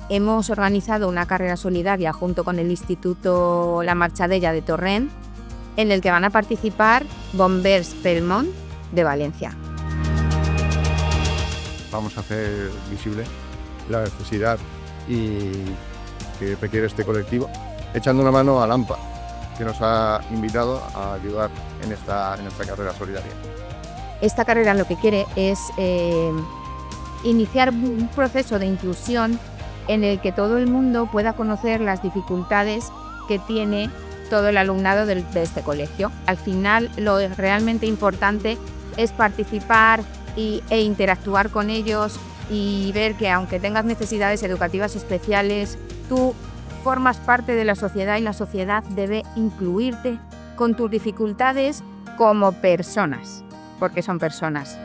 hemos organizado una carrera solidaria junto con el Instituto La Marchadella de Torrent, en el que van a participar Bombers Pelmont de Valencia. Vamos a hacer visible la necesidad y que requiere este colectivo, echando una mano a Lampa, que nos ha invitado a ayudar en esta carrera solidaria. Esta carrera lo que quiere es iniciar un proceso de inclusión en el que todo el mundo pueda conocer las dificultades que tiene todo el alumnado de este colegio. Al final, lo realmente importante es participar e interactuar con ellos y ver que aunque tengas necesidades educativas especiales, tú formas parte de la sociedad y la sociedad debe incluirte con tus dificultades como personas, porque son personas.